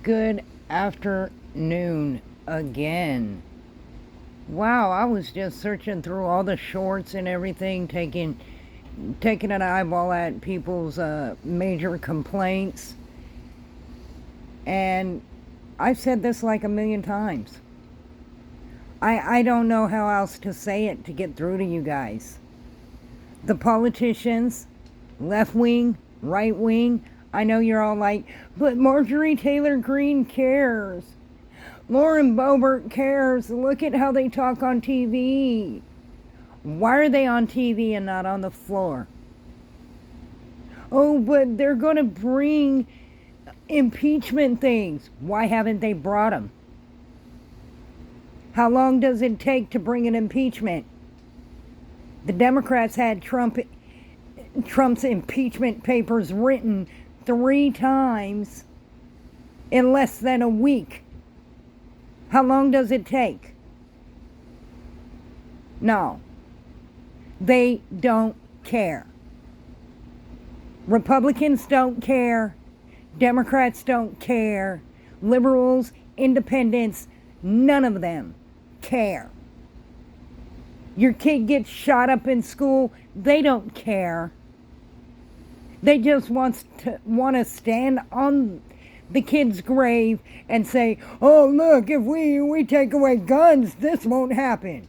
Good afternoon again. Wow, I was just searching through all the shorts and everything, taking an eyeball at people's major complaints. And I've said this like a million times. I don't know how else to say it to get through to you guys. The politicians, left wing, right wing, I know you're all like, but Marjorie Taylor Greene cares. Lauren Boebert cares. Look at how they talk on TV. Why are they on TV and not on the floor? Oh, but they're going to bring impeachment things. Why haven't they brought them? How long does it take to bring an impeachment? The Democrats had Trump's impeachment papers written 3 times in less than a week. How long does it take? No. They don't care. Republicans don't care. Democrats don't care. Liberals, independents, none of them care. Your kid gets shot up in school, they don't care. They just want to stand on the kid's grave and say, oh, look, if we take away guns, this won't happen.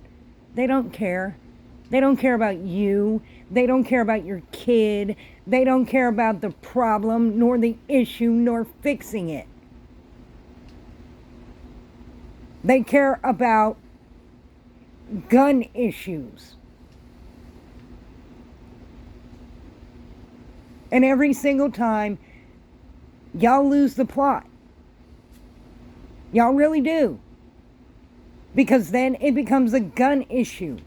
They don't care. They don't care about you. They don't care about your kid. They don't care about the problem, nor the issue, nor fixing it. They care about gun issues. And every single time, y'all lose the plot. Y'all really do. Because then it becomes a gun issue.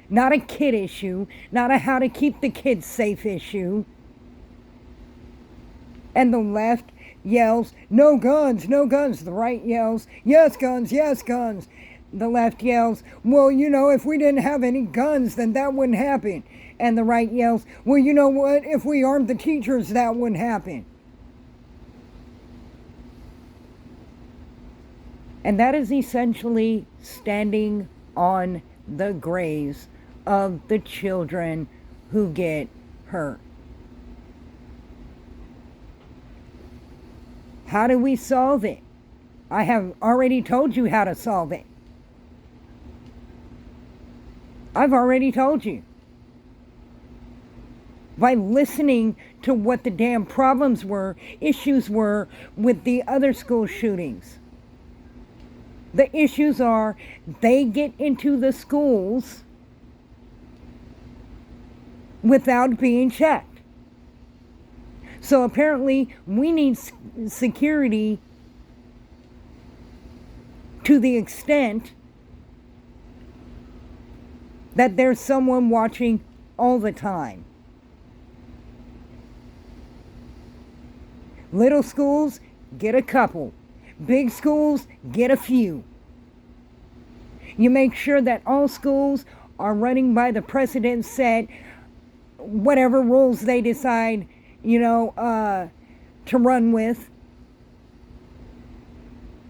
Not a kid issue. Not a how to keep the kids safe issue. And the left yells, no guns, no guns. The right yells, yes guns, yes guns. The left yells, well, if we didn't have any guns, then that wouldn't happen. And the right yells, well, you know what? If we armed the teachers, that wouldn't happen. And that is essentially standing on the graves of the children who get hurt. How do we solve it? I have already told you how to solve it. I've already told you. By listening to what the damn problems were, issues were with the other school shootings. The issues are they get into the schools without being checked. So apparently we need security to the extent that there's someone watching all the time. Little schools, get a couple. Big schools, get a few. You make sure that all schools are running by the precedent set, whatever rules they decide, to run with.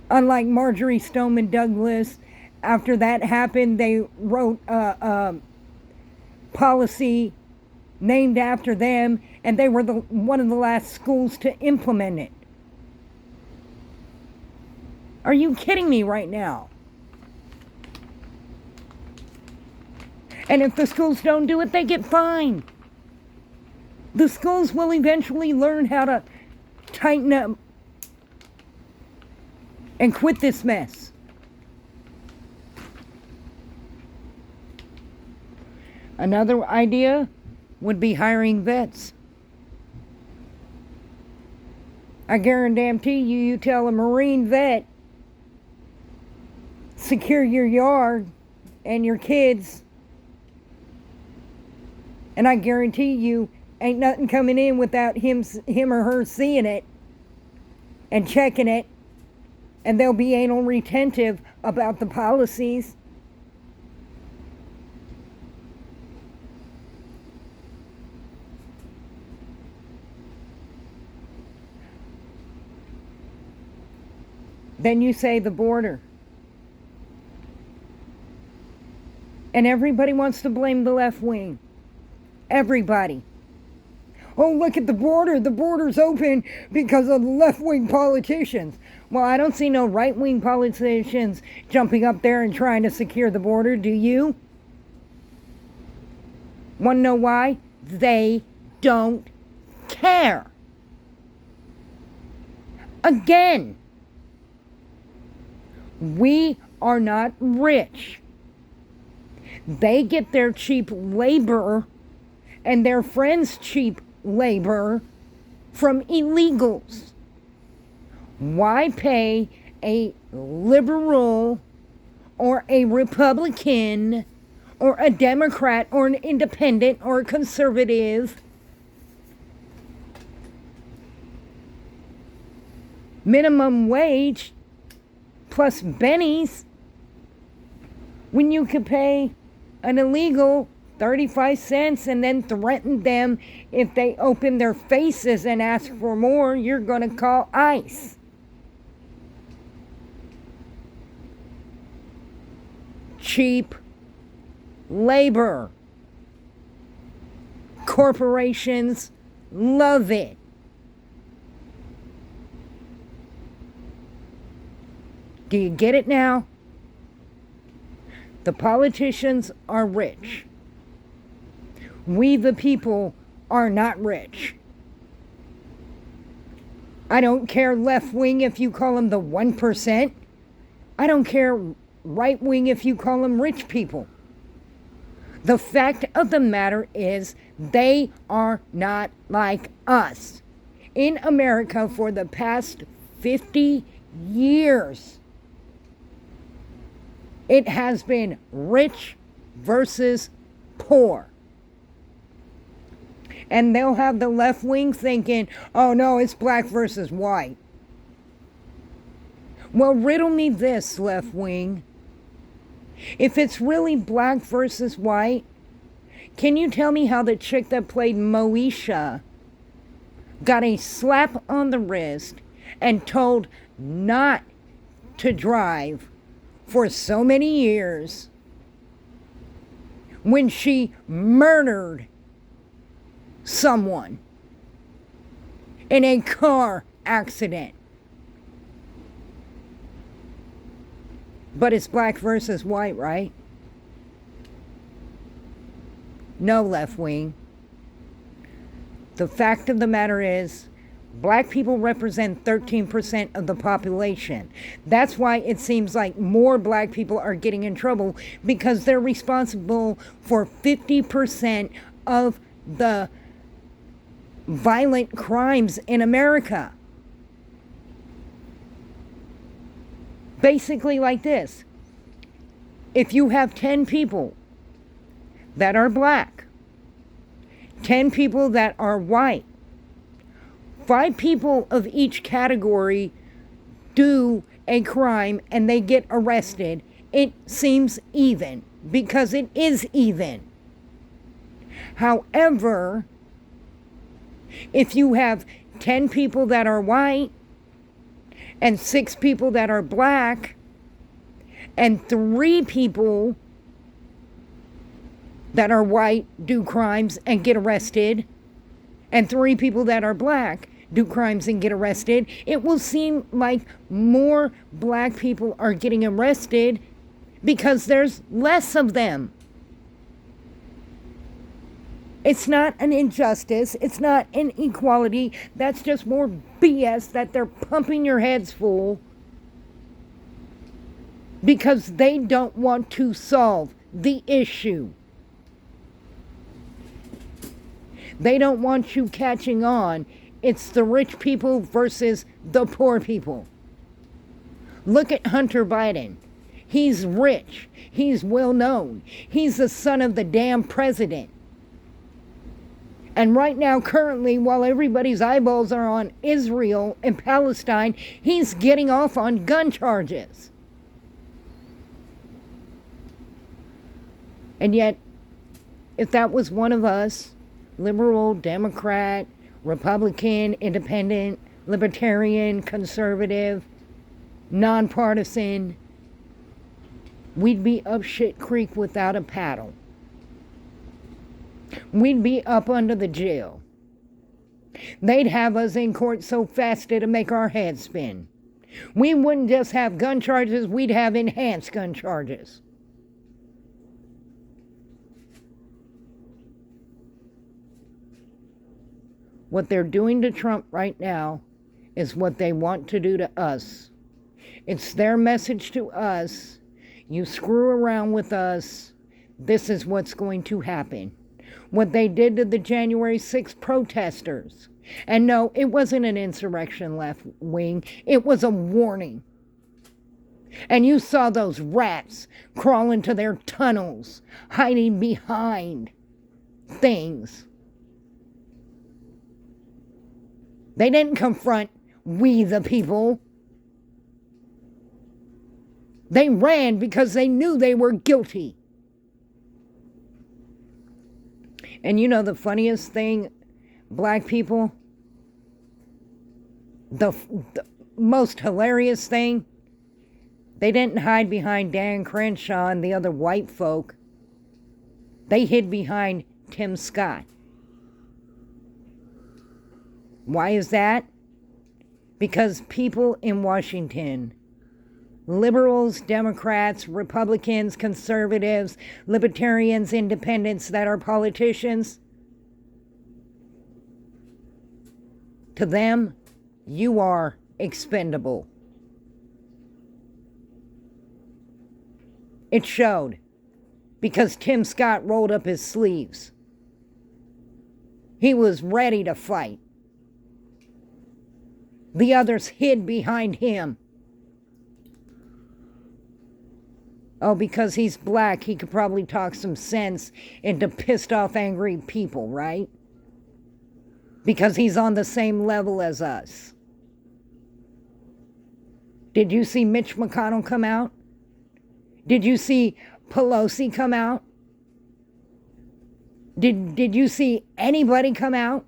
Unlike Marjorie Stoneman Douglas, after that happened, they wrote a policy named after them, and they were one of the last schools to implement it. Are you kidding me right now? And if the schools don't do it, they get fined. The schools will eventually learn how to tighten up and quit this mess. Another idea would be hiring vets. I guarantee you, you tell a Marine vet, secure your yard and your kids, and I guarantee you, ain't nothing coming in without him or her seeing it and checking it, and they'll be anal retentive about the policies. Then you say the border. And everybody wants to blame the left wing. Everybody. Oh, look at the border. The border's open because of left-wing politicians. Well, I don't see no right-wing politicians jumping up there and trying to secure the border. Do you? Want to know why? They don't care. Again, we are not rich. They get their cheap labor and their friends' cheap labor from illegals. Why pay a liberal or a Republican or a Democrat or an independent or a conservative minimum wage plus bennies when you could pay an illegal 35 cents and then threaten them if they open their faces and ask for more, you're going to call ICE. Cheap labor. Corporations love it. Do you get it now? The politicians are rich. We, the people, are not rich. I don't care left wing if you call them the 1%. I don't care right wing if you call them rich people. The fact of the matter is they are not like us. In America for the past 50 years, it has been rich versus poor. And they'll have the left wing thinking, oh no, it's black versus white. Well, riddle me this, left wing. If it's really black versus white, can you tell me how the chick that played Moesha got a slap on the wrist and told not to drive for so many years when she murdered someone in a car accident? But it's black versus white, right? No, left wing. The fact of the matter is, black people represent 13% of the population. That's why it seems like more black people are getting in trouble, because they're responsible for 50% of the violent crimes in America. Basically like this. If you have 10 people that are black, 10 people that are white, 5 people of each category do a crime and they get arrested, it seems even, because it is even. However, if you have 10 people that are white and 6 people that are black and 3 people that are white do crimes and get arrested and 3 people that are black do crimes and get arrested, it will seem like more black people are getting arrested because there's less of them. It's not an injustice. It's not inequality. That's just more BS that they're pumping your heads full because they don't want to solve the issue. They don't want you catching on. It's the rich people versus the poor people. Look at Hunter Biden. He's rich. He's well known. He's the son of the damn president. And right now, currently, while everybody's eyeballs are on Israel and Palestine, he's getting off on gun charges. And yet, if that was one of us, liberal, Democrat, Republican, independent, libertarian, conservative, nonpartisan, we'd be up shit creek without a paddle. We'd be up under the jail. They'd have us in court so fast it'd make our heads spin. We wouldn't just have gun charges, we'd have enhanced gun charges. What they're doing to Trump right now is what they want to do to us. It's their message to us. You screw around with us, this is what's going to happen. What they did to the January 6th protesters. And no, it wasn't an insurrection, left wing. It was a warning. And you saw those rats crawl into their tunnels, hiding behind things. They didn't confront we the people. They ran because they knew they were guilty. And you know the funniest thing, black people? The most hilarious thing? They didn't hide behind Dan Crenshaw and the other white folk. They hid behind Tim Scott. Why is that? Because people in Washington, liberals, Democrats, Republicans, conservatives, libertarians, independents that are politicians, to them, you are expendable. It showed because Tim Scott rolled up his sleeves. He was ready to fight. The others hid behind him. Oh, because he's black, he could probably talk some sense into pissed off, angry people, right? Because he's on the same level as us. Did you see Mitch McConnell come out? Did you see Pelosi come out? Did you see anybody come out?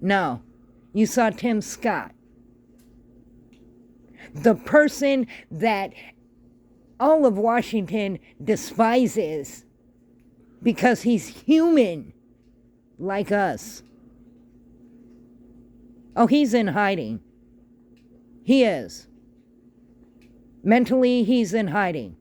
No. You saw Tim Scott. The person that all of Washington despises because he's human like us. Oh, he's in hiding. He is. Mentally, he's in hiding.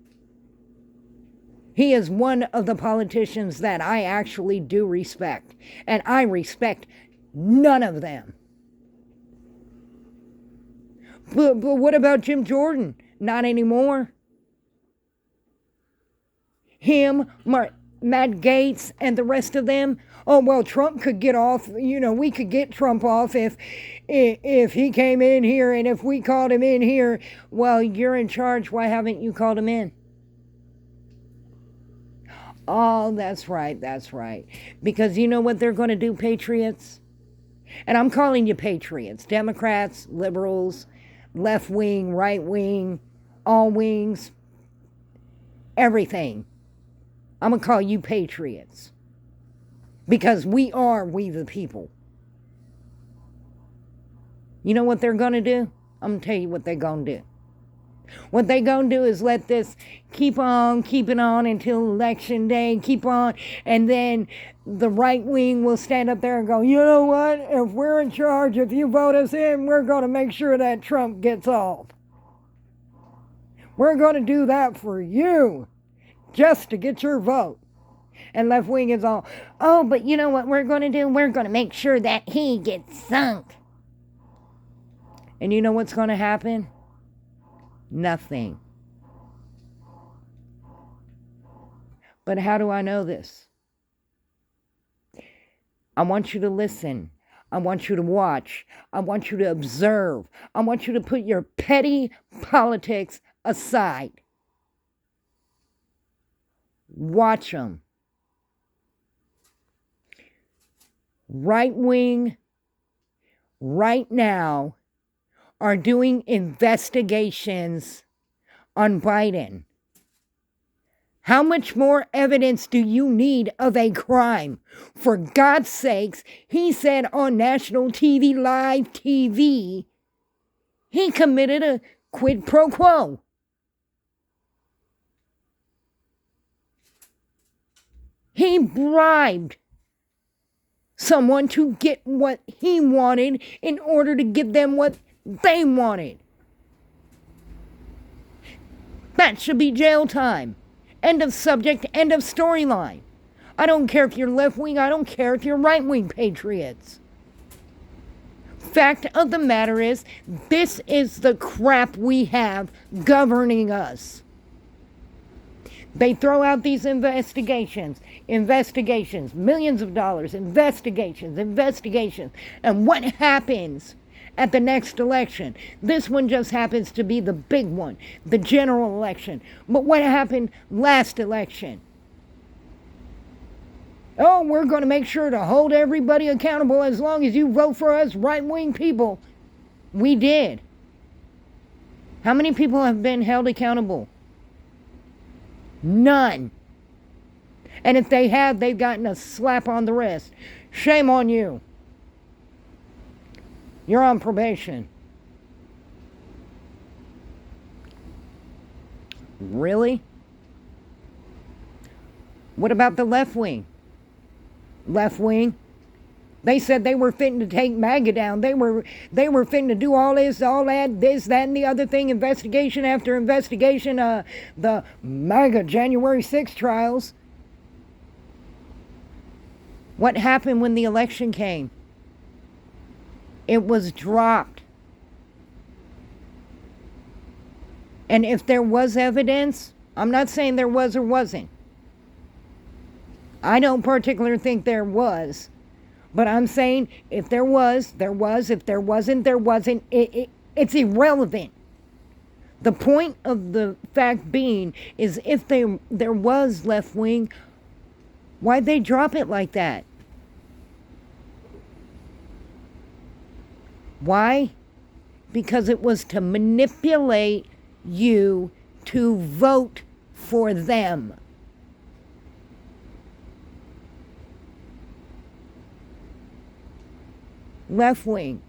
He is one of the politicians that I actually do respect. And I respect none of them. But what about Jim Jordan? Not anymore. Him, Matt Gaetz, and the rest of them. Oh, well, Trump could get off. You know, we could get Trump off if he came in here and if we called him in here. Well, you're in charge. Why haven't you called him in? Oh, that's right. That's right. Because you know what they're going to do, Patriots? And I'm calling you Patriots. Democrats, liberals, left wing, right wing, all wings, everything. I'm going to call you Patriots. Because we the people. You know what they're going to do? I'm going to tell you what they're going to do. What they're going to do is let this keep on keeping on until election day, keep on, and then the right wing will stand up there and go, you know what? If we're in charge, if you vote us in, we're going to make sure that Trump gets off. We're going to do that for you, just to get your vote. And left wing is all, oh, but you know what we're going to do? We're going to make sure that he gets sunk. And you know what's going to happen? Nothing. But how do I know this? I want you to listen. I want you to watch. I want you to observe. I want you to put your petty politics aside. Watch them. Right wing, right now, are doing investigations on Biden. How much more evidence do you need of a crime? For God's sakes, he said on national TV, live TV, He committed a quid pro quo. He bribed someone to get what he wanted in order to give them what they wanted. That should be jail time. End of subject, end of storyline. I don't care if you're left wing, I don't care if you're right wing patriots. Fact of the matter is, this is the crap we have governing us. They throw out these investigations, millions of dollars, investigations. And what happens at the next election? This one just happens to be the big one, the general election. But what happened last election? Oh, we're going to make sure to hold everybody accountable as long as you vote for us right-wing people. We did. How many people have been held accountable? None. And if they have, they've gotten a slap on the wrist. Shame on you. You're on probation. Really? What about the left wing? Left wing? They said they were fitting to take MAGA down. They were fitting to do all this, all that, this, that, and the other thing, investigation after investigation, the MAGA January 6th trials. What happened when the election came? It was dropped. And if there was evidence, I'm not saying there was or wasn't. I don't particularly think there was. But I'm saying if there was, there was. If there wasn't, there wasn't. It's irrelevant. The point of the fact being is if there was left wing, why'd they drop it like that? Why? Because it was to manipulate you to vote for them. Left wing,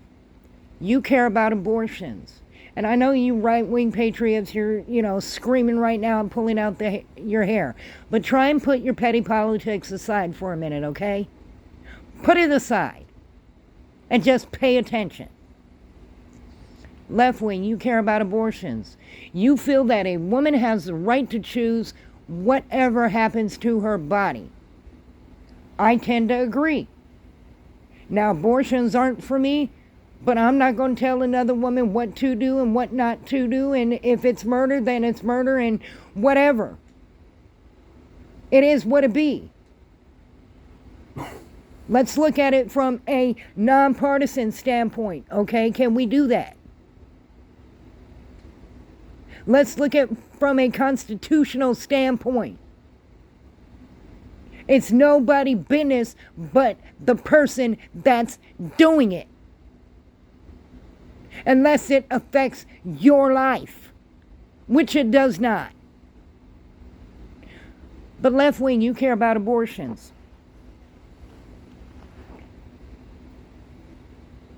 you care about abortions. And I know you right-wing patriots, you're, screaming right now and pulling out your hair. But try and put your petty politics aside for a minute, okay? Put it aside. And just pay attention. Left wing, you care about abortions. You feel that a woman has the right to choose whatever happens to her body. I tend to agree. Now, abortions aren't for me, but I'm not going to tell another woman what to do and what not to do. And if it's murder, then it's murder and whatever. It is what it be. Let's look at it from a nonpartisan standpoint, okay? Can we do that? Let's look at from a constitutional standpoint. It's nobody's business but the person that's doing it. Unless it affects your life, which it does not. But left wing, you care about abortions.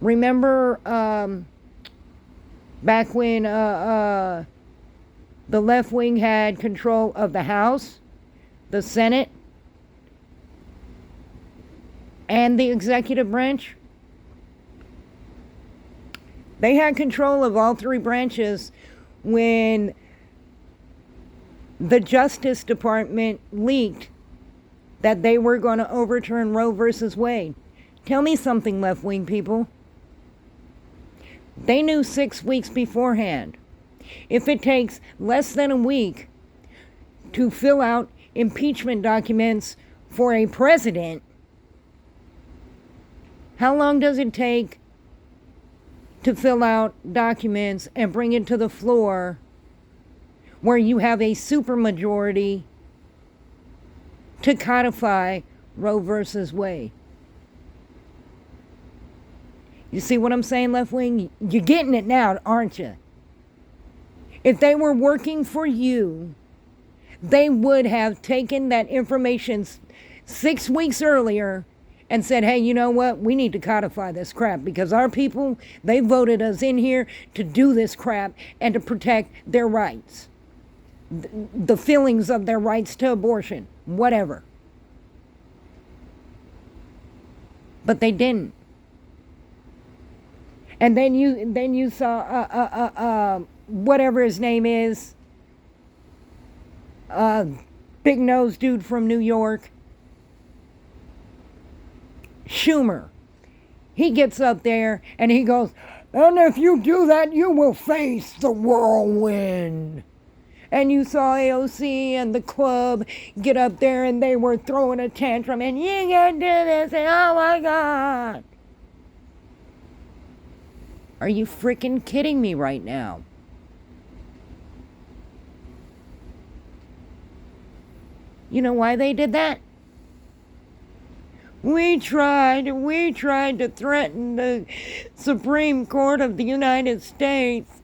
Remember back when the left wing had control of the House, the Senate, and the executive branch? They had control of all three branches when the Justice Department leaked that they were going to overturn Roe versus Wade. Tell me something, left-wing people. They knew 6 weeks beforehand. If it takes less than a week to fill out impeachment documents for a president, how long does it take to fill out documents and bring it to the floor where you have a supermajority to codify Roe versus Wade? You see what I'm saying, left wing? You're getting it now, aren't you? If they were working for you, they would have taken that information 6 weeks earlier and said, hey, you know what? We need to codify this crap because our people, they voted us in here to do this crap and to protect their rights, the feelings of their rights to abortion, whatever. But they didn't. And then you saw whatever his name is, big nose dude from New York, Schumer. He gets up there and he goes, and if you do that, you will face the whirlwind. And you saw AOC and the club get up there and they were throwing a tantrum and you can't do this and oh my God. Are you freaking kidding me right now? You know why they did that? We tried to threaten the Supreme Court of the United States,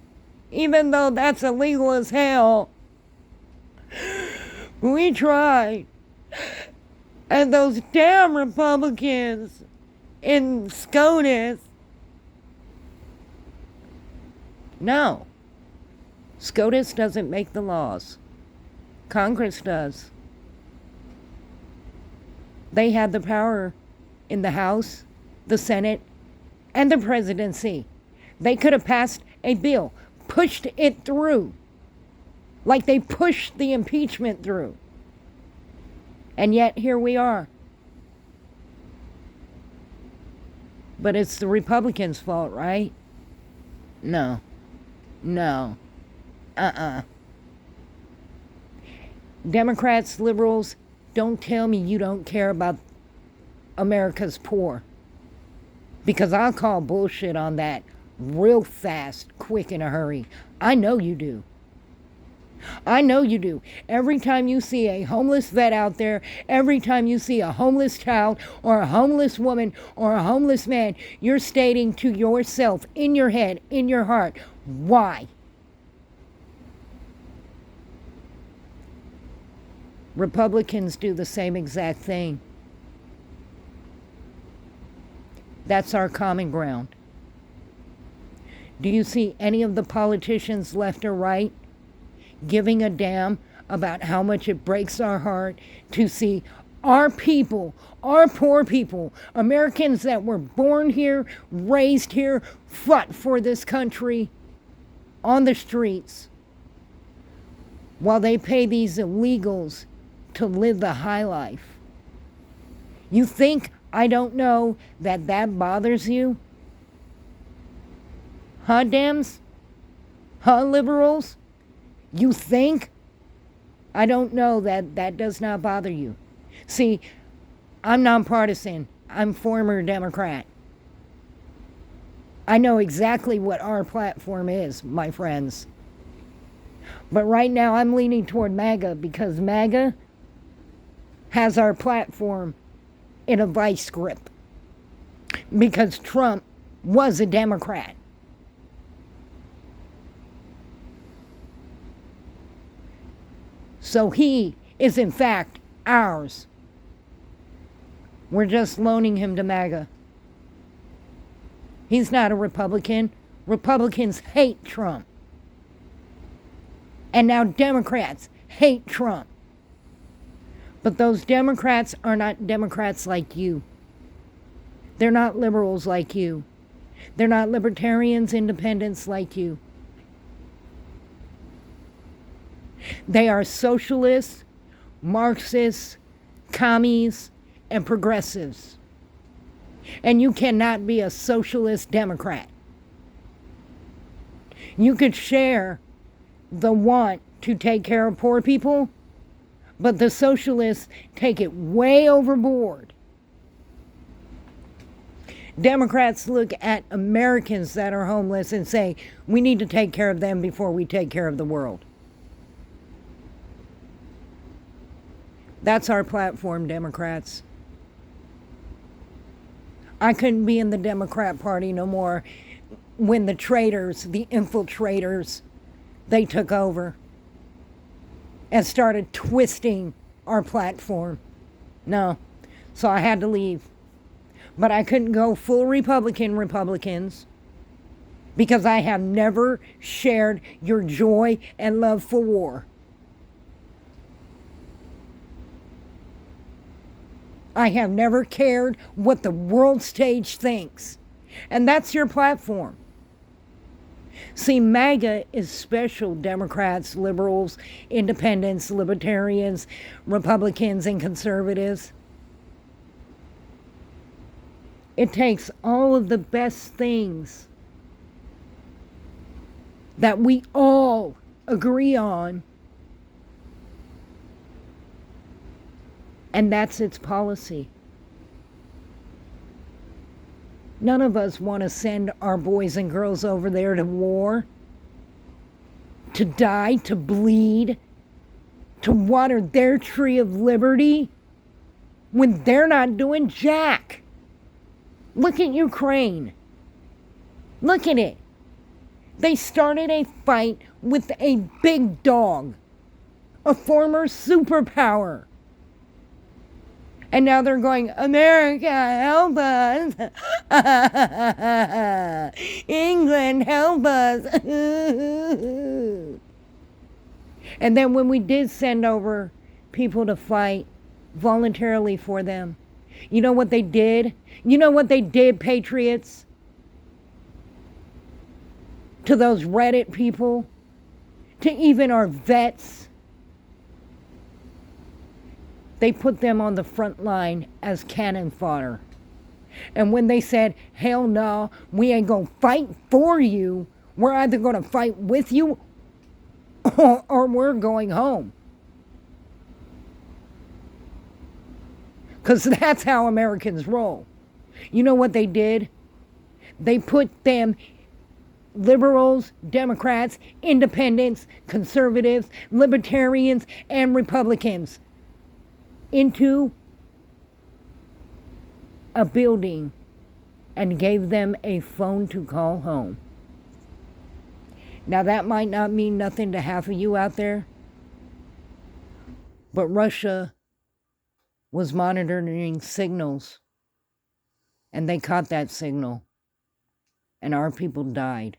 even though that's illegal as hell. We tried. And those damn Republicans in SCOTUS. No. SCOTUS doesn't make the laws. Congress does. They had the power in the House, the Senate, and the presidency. They could have passed a bill, pushed it through, like they pushed the impeachment through. And yet, here we are. But it's the Republicans' fault, right? No. Democrats, liberals, don't tell me you don't care about America's poor. Because I'll call bullshit on that real fast, quick, in a hurry. I know you do. I know you do. Every time you see a homeless vet out there, every time you see a homeless child or a homeless woman or a homeless man, you're stating to yourself, in your head, in your heart, why? Republicans do the same exact thing. That's our common ground. Do you see any of the politicians, left or right, giving a damn about how much it breaks our heart to see our people, our poor people, Americans that were born here, raised here, fought for this country, on the streets, while they pay these illegals to live the high life? You think I don't know that that bothers you? Huh, Dems? Huh, liberals? You think I don't know that that does not bother you? See, I'm nonpartisan. I'm former Democrat. I know exactly what our platform is, my friends. But right now I'm leaning toward MAGA because MAGA has our platform in a vice grip. Because Trump was a Democrat. So he is in fact ours. We're just loaning him to MAGA. He's not a Republican. Republicans hate Trump. And now Democrats hate Trump. But those Democrats are not Democrats like you. They're not liberals like you. They're not libertarians, independents like you. They are socialists, Marxists, commies, and progressives. And you cannot be a socialist Democrat. You could share the want to take care of poor people, but the socialists take it way overboard. Democrats look at Americans that are homeless and say, we need to take care of them before we take care of the world. That's our platform, Democrats. I couldn't be in the Democrat Party no more when the traitors, the infiltrators, they took over and started twisting our platform. No. So I had to leave. But I couldn't go full Republicans, because I have never shared your joy and love for war. I have never cared what the world stage thinks. And that's your platform. See, MAGA is special. Democrats, liberals, independents, libertarians, Republicans, and conservatives. It takes all of the best things that we all agree on, and that's its policy. None of us want to send our boys and girls over there to war, to die, to bleed, to water their tree of liberty when they're not doing jack. Look at Ukraine. Look at it. They started a fight with a big dog, a former superpower. And now they're going, America, help us. England, help us. And then when we did send over people to fight voluntarily for them, you know what they did? You know what they did, Patriots? To those Reddit people, to even our vets. They put them on the front line as cannon fodder. And when they said, hell no, we ain't gonna fight for you, we're either gonna fight with you or we're going home. Because that's how Americans roll. You know what they did? They put them, liberals, Democrats, independents, conservatives, libertarians, and Republicans, into a building and gave them a phone to call home. Now that might not mean nothing to half of you out there, but Russia was monitoring signals, and they caught that signal, and our people died.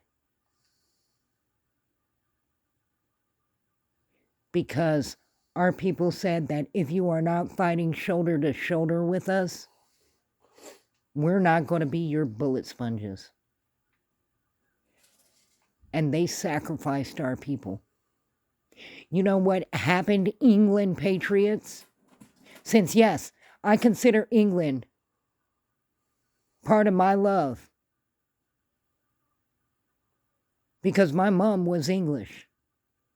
Because our people said that if you are not fighting shoulder to shoulder with us, we're not going to be your bullet sponges. And they sacrificed our people. You know what happened, England Patriots? Since, yes, I consider England part of my love, because my mom was English.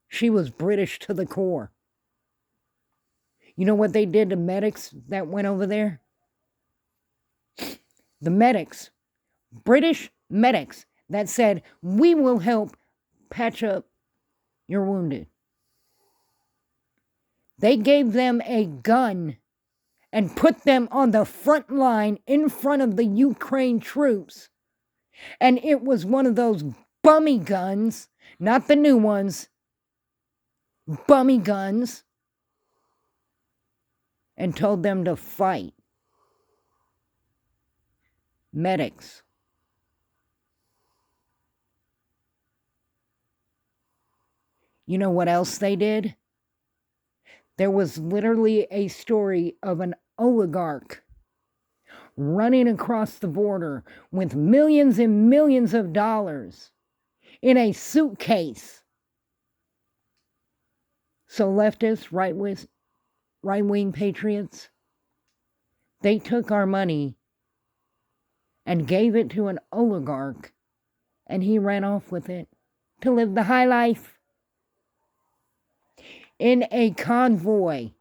She was British to the core. You know what they did to medics that went over there? The medics, British medics, that said, we will help patch up your wounded. They gave them a gun and put them on the front line in front of the Ukraine troops. And it was one of those bummy guns, not the new ones, bummy guns, and told them to fight. Medics. You know what else they did? There was literally a story of an oligarch running across the border with millions and millions of dollars in a suitcase. So leftists, right-wing patriots, they took our money and gave it to an oligarch, and he ran off with it to live the high life. In a convoy,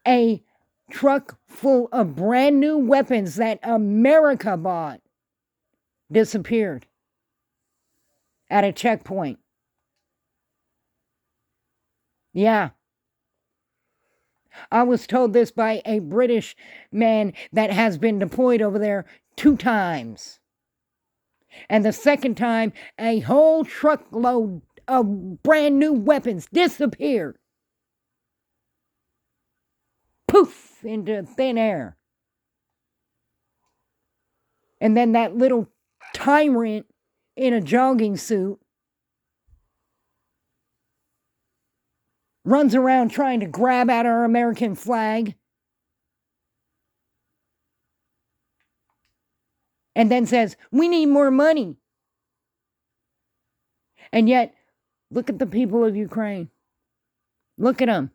a truck full of brand new weapons that America bought disappeared at a checkpoint. Yeah. I was told this by a British man that has been deployed over there 2 times. And the second time, a whole truckload of brand new weapons disappeared. Poof, into thin air. And then that little tyrant in a jogging suit runs around trying to grab at our American flag. And then says, we need more money. And yet, look at the people of Ukraine. Look at them.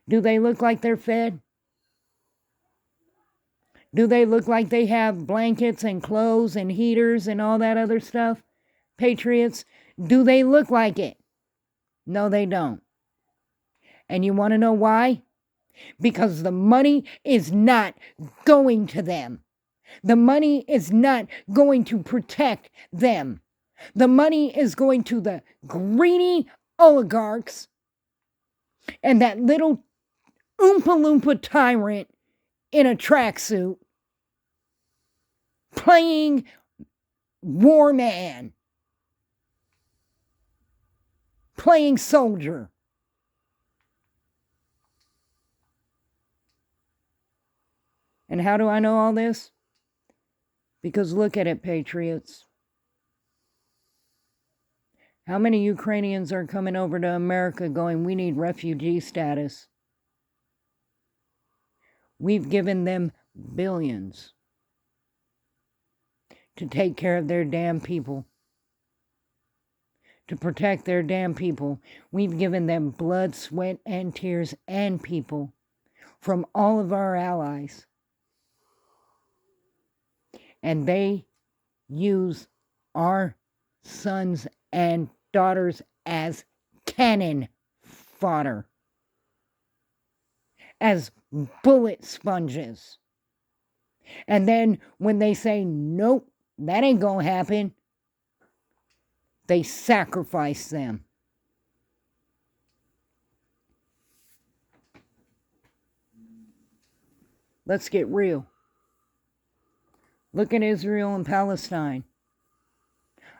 Do they look like they're fed? Do they look like they have blankets and clothes and heaters and all that other stuff? Patriots, do they look like it? No, they don't. And you want to know why? Because the money is not going to them. The money is not going to protect them. The money is going to the greedy oligarchs and that little Oompa Loompa tyrant in a tracksuit playing war man, playing soldier. And how do I know all this? Because look at it, Patriots. How many Ukrainians are coming over to America going, we need refugee status? We've given them billions to take care of their damn people, to protect their damn people. We've given them blood, sweat, and tears and people from all of our allies. And they use our sons and daughters as cannon fodder, as bullet sponges. And then when they say, nope, that ain't gonna happen, they sacrifice them. Let's get real. Look at Israel and Palestine.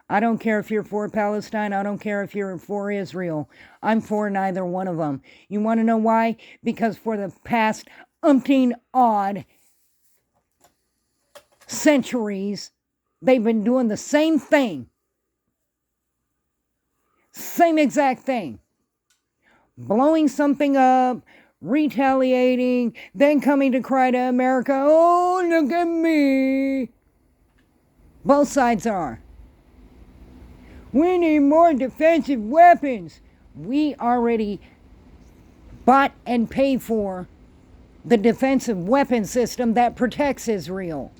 I don't care if you're for Palestine. I don't care if you're for Israel. I'm for neither one of them. You want to know why? Because for the past umpteen odd centuries, they've been doing the same thing. Same exact thing. Blowing something up, retaliating, then coming to cry to America, oh, look at me. Both sides are. We need more defensive weapons. We already bought and paid for the defensive weapon system that protects Israel.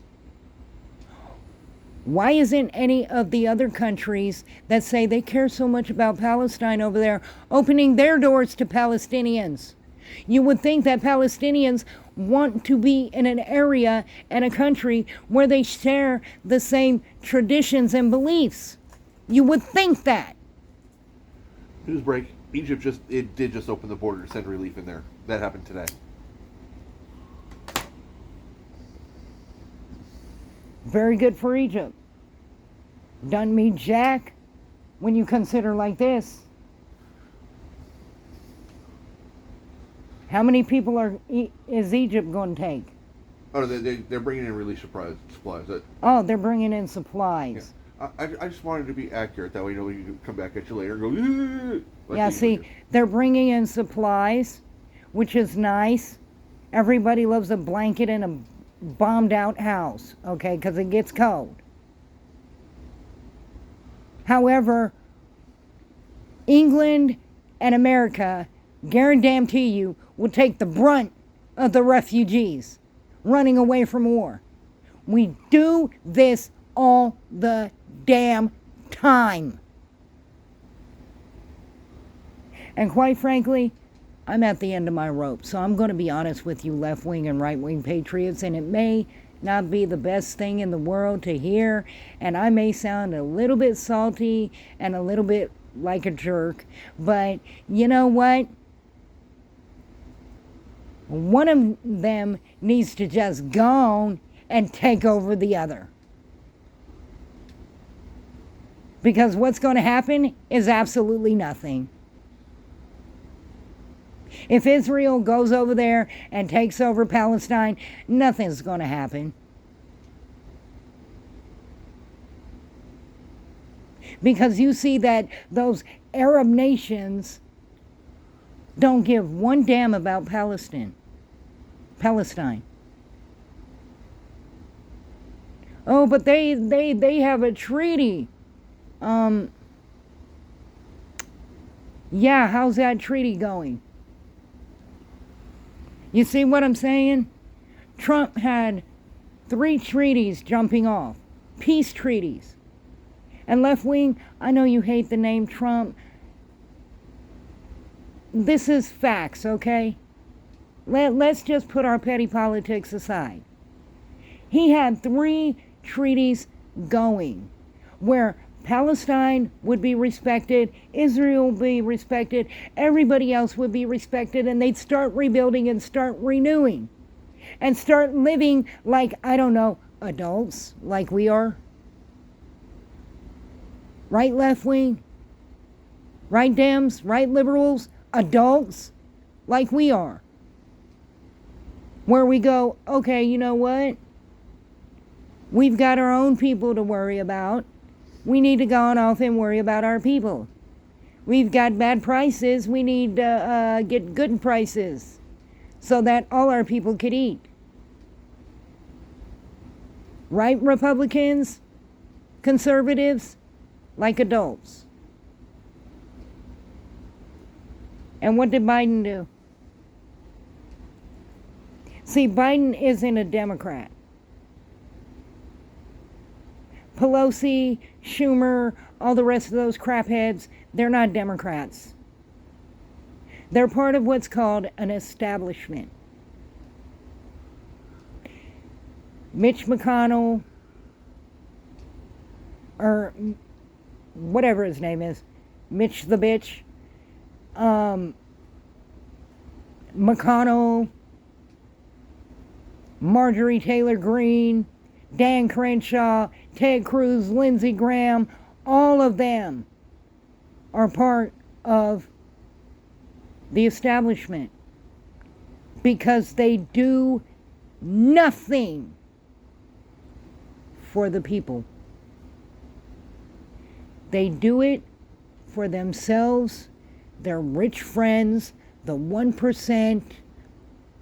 Why isn't any of the other countries that say they care so much about Palestine over there opening their doors to Palestinians? You would think that Palestinians want to be in an area and a country where they share the same traditions and beliefs. You would think that. News break. Egypt did just open the border to send relief in there. That happened today. Very good for Egypt. Doesn't mean jack when you consider like this. How many people is Egypt going to take? Oh, they're bringing in relief supplies. Oh, they're bringing in supplies. Yeah. I just wanted to be accurate. That way, you know, when you come back at you later and go, like yeah, see, they're bringing in supplies, which is nice. Everybody loves a blanket in a bombed out house, okay, because it gets cold. However, England and America, guarantee you, will take the brunt of the refugees running away from war. We do this all the damn time. And quite frankly, I'm at the end of my rope. So I'm going to be honest with you, left-wing and right-wing patriots, and it may not be the best thing in the world to hear, and I may sound a little bit salty and a little bit like a jerk, but you know what? One of them needs to just go on and take over the other. Because what's going to happen is absolutely nothing. If Israel goes over there and takes over Palestine, nothing's going to happen. Because you see that those Arab nations don't give one damn about Palestine. Oh, but they have a treaty. Yeah, how's that treaty going? You see what I'm saying? Trump had 3 treaties jumping off. Peace treaties. And left wing, I know you hate the name Trump. This is facts, okay? Let's just put our petty politics aside. He had 3 treaties going where Palestine would be respected, Israel would be respected, everybody else would be respected, and they'd start rebuilding and start renewing and start living like, I don't know, adults like we are. Right left wing, right Dems, right liberals, adults like we are. Where we go, okay, you know what? We've got our own people to worry about. We need to go on off and worry about our people. We've got bad prices. We need to get good prices so that all our people could eat. Right, Republicans, conservatives, like adults. And what did Biden do? See, Biden isn't a Democrat. Pelosi, Schumer, all the rest of those crapheads, they're not Democrats. They're part of what's called an establishment. Mitch McConnell, or whatever his name is, Mitch the bitch, McConnell, Marjorie Taylor Greene, Dan Crenshaw, Ted Cruz, Lindsey Graham, all of them are part of the establishment because they do nothing for the people. They do it for themselves, their rich friends, the 1%,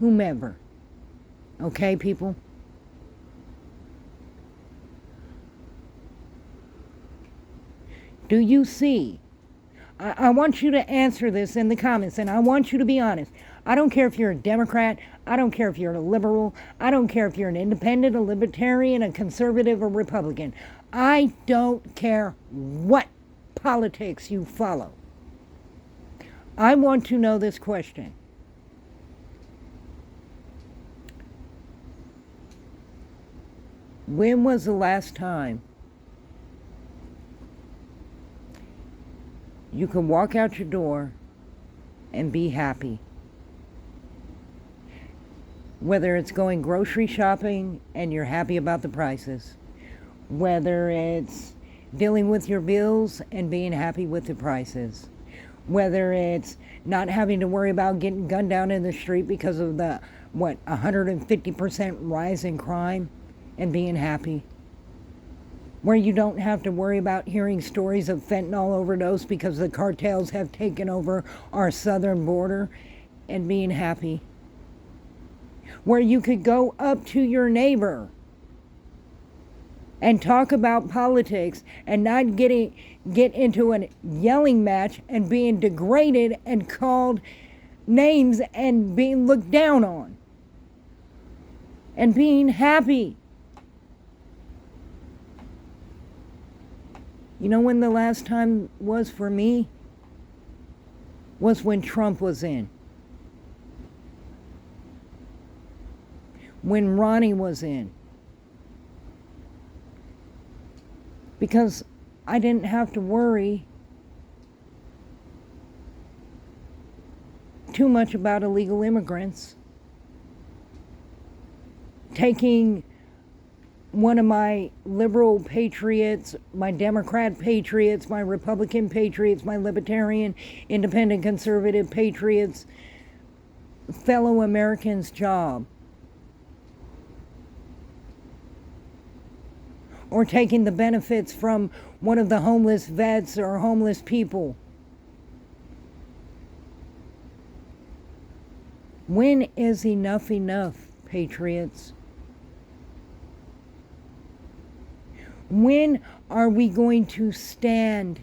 whomever. Okay, people? Do you see? I want you to answer this in the comments, and I want you to be honest. I don't care if you're a Democrat. I don't care if you're a liberal. I don't care if you're an independent, a libertarian, a conservative, or Republican. I don't care what politics you follow. I want to know this question. When was the last time you can walk out your door and be happy? Whether it's going grocery shopping and you're happy about the prices, whether it's dealing with your bills and being happy with the prices, whether it's not having to worry about getting gunned down in the street because of the, 150% rise in crime and being happy, where you don't have to worry about hearing stories of fentanyl overdose because the cartels have taken over our southern border and being happy, where you could go up to your neighbor and talk about politics and not get into a yelling match and being degraded and called names and being looked down on and being happy. You know when the last time was for me? Was when Trump was in. When Ronnie was in. Because I didn't have to worry too much about illegal immigrants taking one of my liberal patriots, my Democrat patriots, my Republican patriots, my libertarian, independent, conservative patriots, fellow Americans' job, or taking the benefits from one of the homeless vets or homeless people. When is enough enough, Patriots? When are we going to stand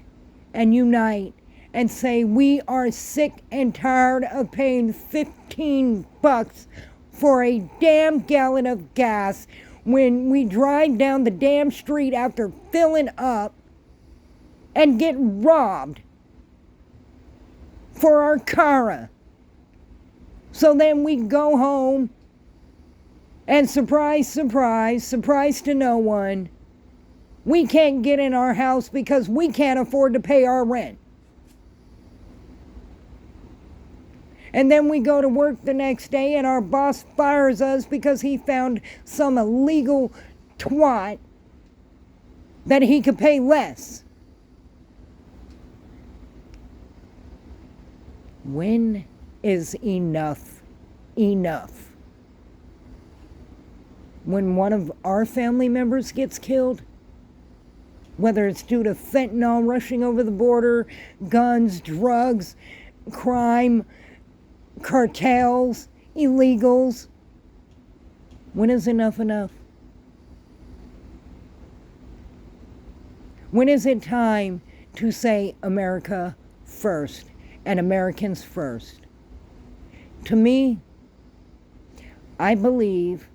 and unite and say we are sick and tired of paying $15 for a damn gallon of gas when we drive down the damn street after filling up and get robbed for our cara? So then we go home and surprise, surprise, surprise to no one, we can't get in our house because we can't afford to pay our rent. And then we go to work the next day and our boss fires us because he found some illegal twat that he could pay less. When is enough enough? When one of our family members gets killed? Whether it's due to fentanyl rushing over the border, guns, drugs, crime, cartels, illegals. When is enough enough? When is it time to say America first and Americans first? To me, I believe,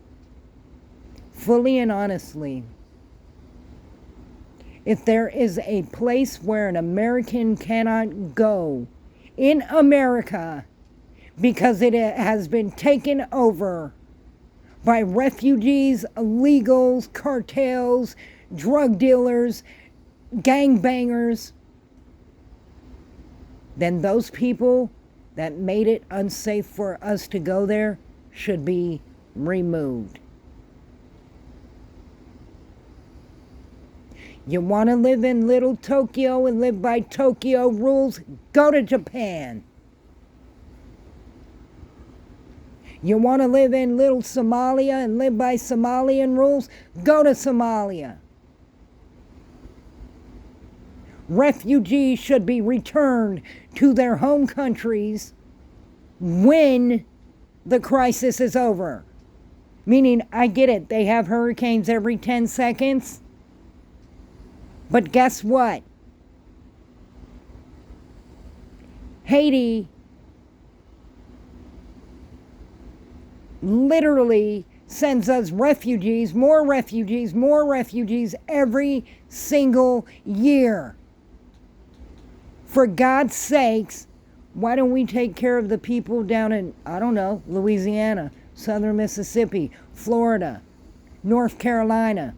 fully and honestly, if there is a place where an American cannot go in America because it has been taken over by refugees, illegals, cartels, drug dealers, gangbangers, then those people that made it unsafe for us to go there should be removed. You want to live in little Tokyo and live by Tokyo rules? Go to Japan. You want to live in little Somalia and live by Somalian rules? Go to Somalia. Refugees should be returned to their home countries when the crisis is over. Meaning, I get it, they have hurricanes every 10 seconds. But guess what? Haiti literally sends us refugees, more refugees every single year. For God's sakes, why don't we take care of the people down in, I don't know, Louisiana, southern Mississippi, Florida, North Carolina,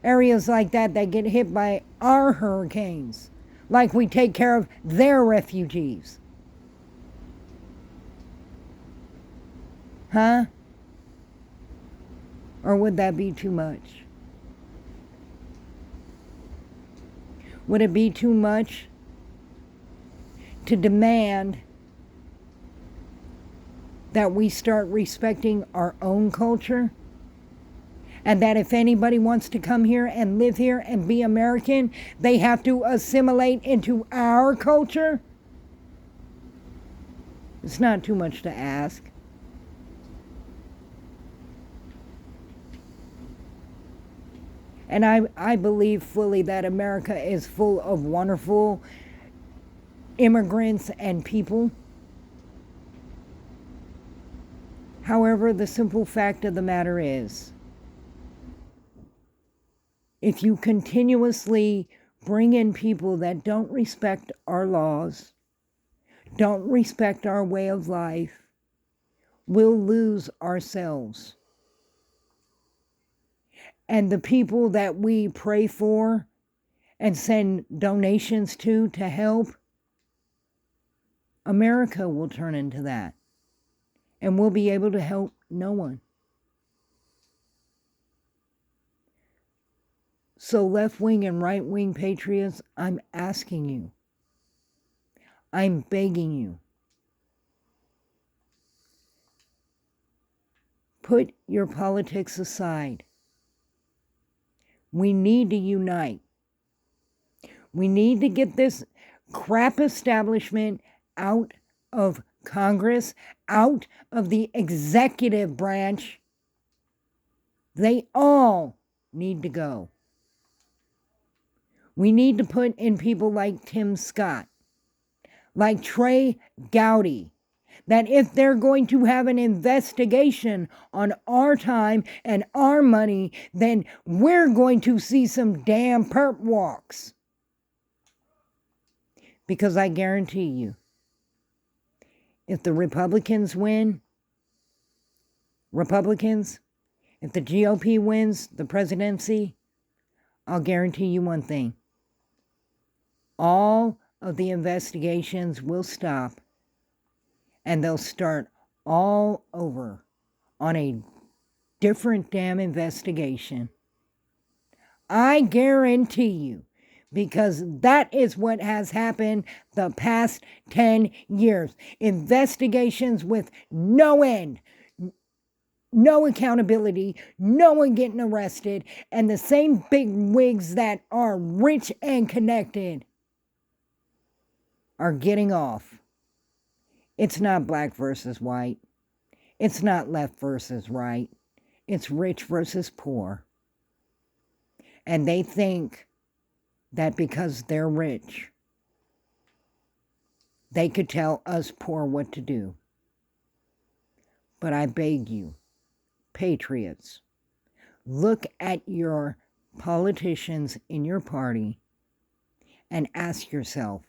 areas like that that get hit by our hurricanes, like we take care of their refugees? Huh? Or would that be too much? Would it be too much to demand that we start respecting our own culture? And that if anybody wants to come here and live here and be American, they have to assimilate into our culture? It's not too much to ask. And I believe fully that America is full of wonderful immigrants and people. However, the simple fact of the matter is, if you continuously bring in people that don't respect our laws, don't respect our way of life, we'll lose ourselves. And the people that we pray for and send donations to help, America will turn into that. And we'll be able to help no one. So left-wing and right-wing patriots, I'm asking you, I'm begging you, Put your politics aside. We need to unite. We need to get this crap establishment out of Congress, out of the executive branch. They all need to go. We need to put in people like Tim Scott, like Trey Gowdy, that if they're going to have an investigation on our time and our money, then we're going to see some damn perp walks. Because I guarantee you, if the Republicans win, if the GOP wins the presidency, I'll guarantee you one thing. All of the investigations will stop and they'll start all over on a different damn investigation. I guarantee you, because that is what has happened the past 10 years. Investigations with no end, no accountability, no one getting arrested, and the same big wigs that are rich and connected are getting off. It's not black versus white. It's not left versus right. It's rich versus poor. And they think that because they're rich, they could tell us poor what to do. But I beg you, patriots, look at your politicians in your party and ask yourself,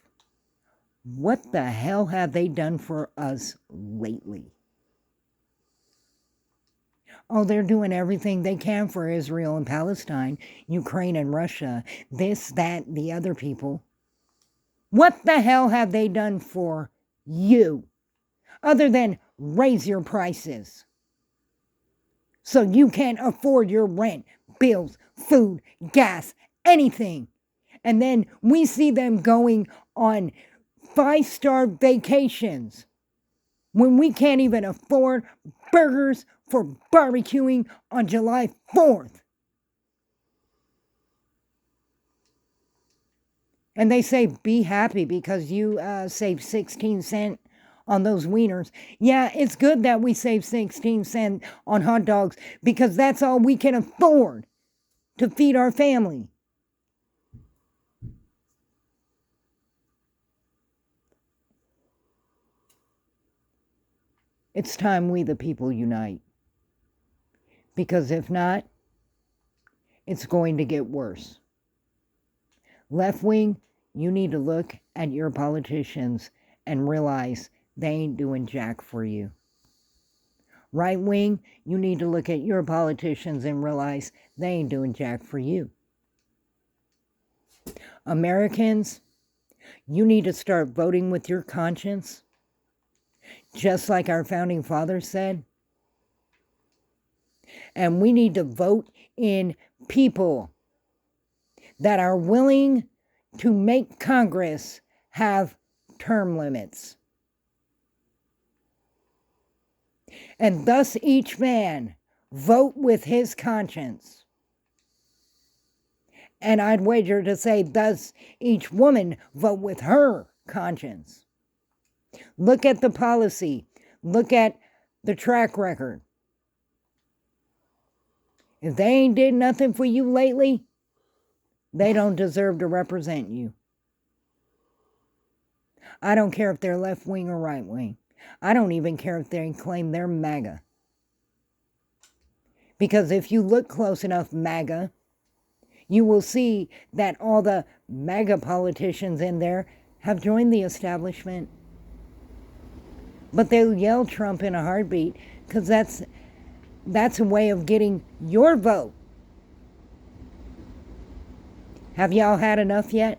what the hell have they done for us lately? Oh, they're doing everything they can for Israel and Palestine, Ukraine and Russia, this, that, the other people. What the hell have they done for you other than raise your prices so you can't afford your rent, bills, food, gas, anything? And then we see them going on 5-star vacations when we can't even afford burgers for barbecuing on July 4th. And they say, be happy because you saved 16 cents on those wieners. Yeah, it's good that we save 16 cents on hot dogs because that's all we can afford to feed our family. It's time we the people unite. Because if not, it's going to get worse. Left wing, you need to look at your politicians and realize they ain't doing jack for you. Right wing, you need to look at your politicians and realize they ain't doing jack for you. Americans, you need to start voting with your conscience, just like our founding fathers said. And we need to vote in people that are willing to make Congress have term limits. And thus each man vote with his conscience. And I'd wager to say, thus each woman vote with her conscience. Look at the policy. Look at the track record. If they ain't did nothing for you lately, they don't deserve to represent you. I don't care if they're left wing or right wing. I don't even care if they claim they're MAGA. Because if you look close enough, MAGA, you will see that all the MAGA politicians in there have joined the establishment. But they'll yell Trump in a heartbeat because that's a way of getting your vote. Have y'all had enough yet?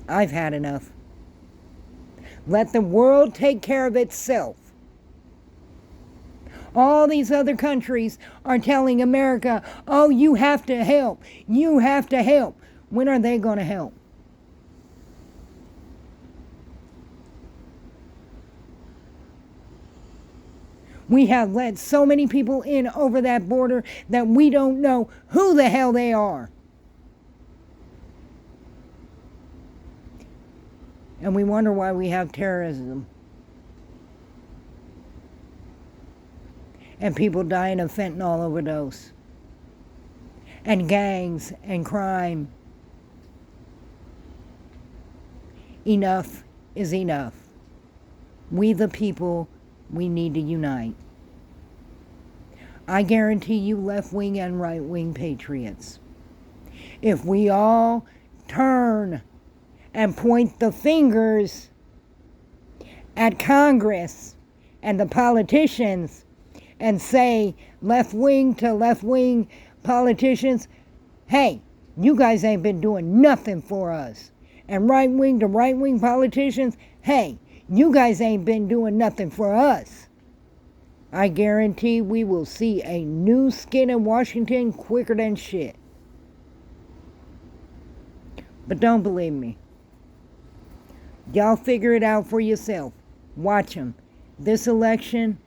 I've had enough. Let the world take care of itself. All these other countries are telling America, oh, you have to help. You have to help. When are they going to help? We have let so many people in over that border that we don't know who the hell they are. And we wonder why we have terrorism. And people dying of fentanyl overdose. And gangs and crime. Enough is enough. We the people, we need to unite. I guarantee you left-wing and right-wing patriots, if we all turn and point the fingers at Congress and the politicians and say left-wing to left-wing politicians, hey, you guys ain't been doing nothing for us. And right-wing to right-wing politicians, hey, you guys ain't been doing nothing for us. I guarantee we will see a new skin in Washington quicker than shit. But don't believe me. Y'all figure it out for yourself. Watch them. This election,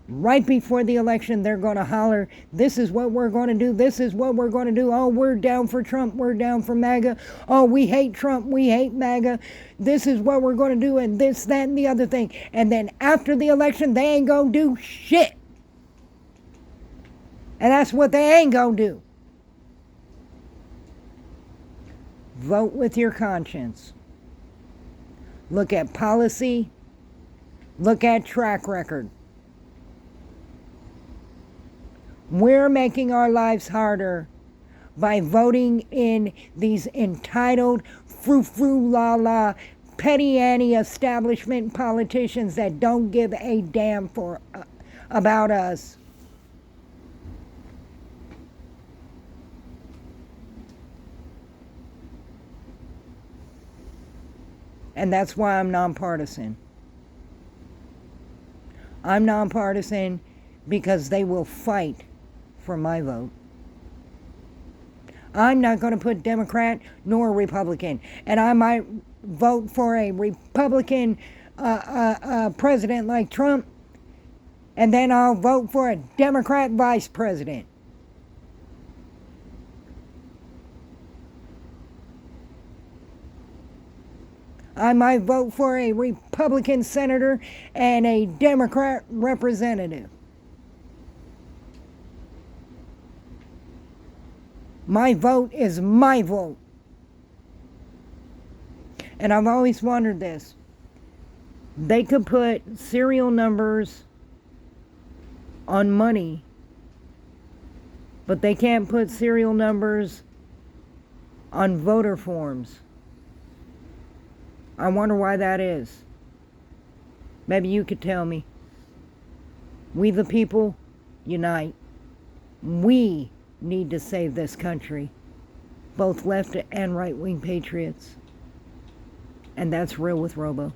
right before the election, they're going to holler, this is what we're going to do, this is what we're going to do. Oh, we're down for Trump, we're down for MAGA. Oh, we hate Trump, we hate MAGA. This is what we're going to do, and this, that, and the other thing. And then after the election, they ain't going to do shit. And that's what they ain't going to do. Vote with your conscience. Look at policy. Look at track record. We're making our lives harder by voting in these entitled, frou-frou-la-la, petty Annie establishment politicians that don't give a damn about us. And that's why I'm nonpartisan. I'm nonpartisan because they will fight for my vote. I'm not going to put Democrat nor Republican. And I might vote for a Republican president like Trump, and then I'll vote for a Democrat vice president. I might vote for a Republican senator and a Democrat representative. My vote is my vote. And I've always wondered this. They could put serial numbers on money, but they can't put serial numbers on voter forms. I wonder why that is. Maybe you could tell me. We the people, unite. We need to save this country. Both left and right-wing patriots. And that's Real with Robo.